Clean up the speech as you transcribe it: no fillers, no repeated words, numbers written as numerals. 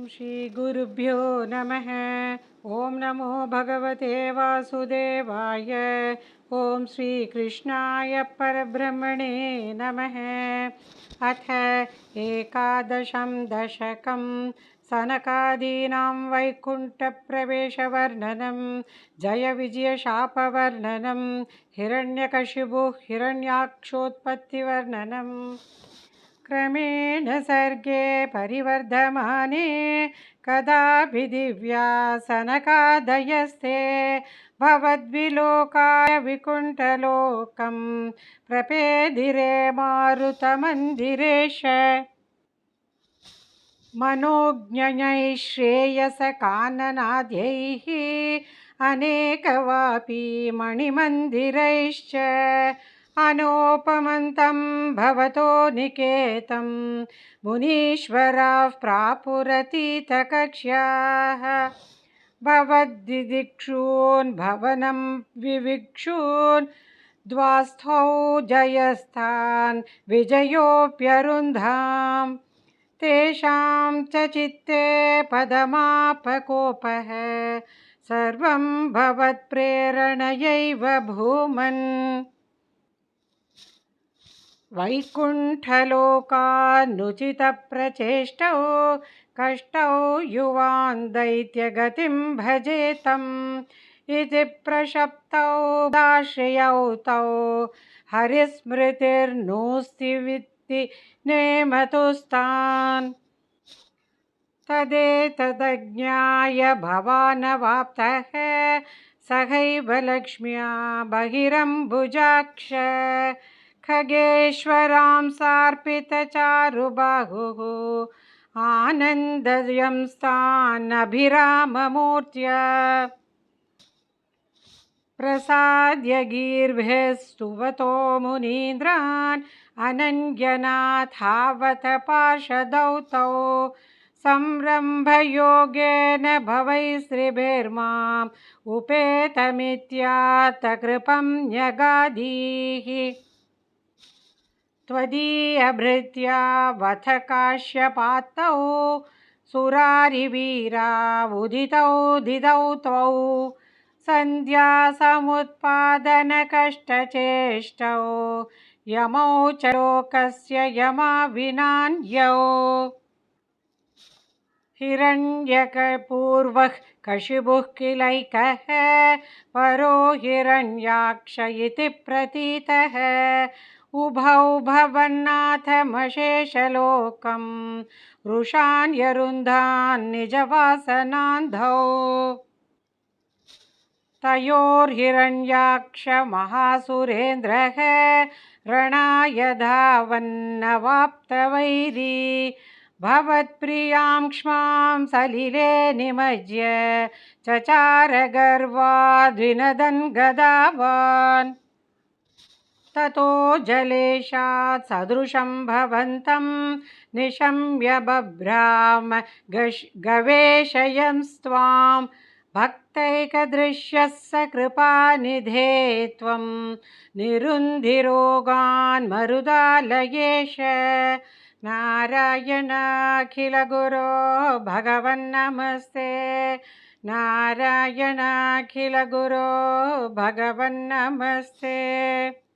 श्रीगुरुभ्यो नमः। ओं नमो भगवते वासुदेवाय। ओं श्रीकृष्णाय परब्रह्मणे नमः। अथ एकादशं दशकं सनकादीनां वैकुण्ठप्रवेशवर्णनं जयविजयशापवर्णनं हिरण्यकशिपुः हिरण्याक्षोत्पत्तिवर्णनम्। क्रमेण सर्गे परिवर्धमाने कदापि दिव्यासनकादयस्ते भवद्विलोकाय विकुण्ठलोकं प्रपेदिरे मारुतमन्दिरेश। मनोज्ञैः श्रेयसकाननाद्यैः अनेकवापी मणिमन्दिरैश्च अनोपमन्तं भवतो निकेतं मुनीश्वराः प्रापुरतीतकक्ष्याः। भवद्दिदिक्षून् भवनं विविक्षून् द्वास्थौ जयस्थान् विजयोऽप्यरुन्धाम्। तेषां च चित्ते पदमापकोपः सर्वं भवत्प्रेरणयैव भूमन्। वैकुण्ठलोकानुचितप्रचेष्टौ कष्टौ युवान् दैत्यगतिं भजेतम् इति प्रशप्तौ दाश्रयौ तौ हरिस्मृतिर्नोऽस्ति वित्ति नेमतुस्तान्। तदेतदज्ञाय भवानवाप्तः सहैव लक्ष्म्या बहिरम्बुजाक्ष खगेश्वरां सार्पितचारुबाहुः आनन्दयंस्तानभिराममूर्त्या प्रसाद्य गीर्भिः स्तुवतो मुनीन्द्रान् अनन्यनाथावत पार्षदौ तौ संरम्भयोगेन भवैस्त्रिभिर्माम् उपेतमित्यातकृपं न्यगाधीः। त्वदीयभृत्या वथ काश्यपात्तौ सुरारिवीरा उदितौ दिदौ त्वौ सन्ध्यासमुत्पादनकष्टचेष्टौ यमौ च लोकस्य यमाविनान्यौ। हिरण्यकपूर्वः कशिपुः किलैकः परो हिरण्याक्ष इति प्रतीतः उभौ भवन्नाथमशेषलोकं वृषान्यरुन्धान् निजवासनान्धौ। तयोर्हिरण्याक्ष महासुरेन्द्रः रणाय धावन्नवाप्तवैरी भवत्प्रियां क्ष्मां सलिले निमज्य चचार गर्वाद्विनदन् गदावान्। ततो जलेशात् सदृशं भवन्तं निशम्य बभ्राम गवेषयंस्त्वां भक्तैकदृश्यः स कृपानिधे त्वं निरुन्धिरोगान् मरुदालयेश। नारायणाखिलगुरो भगवन्नमस्ते नारायणाखिलगुरो भगवन्नमस्ते।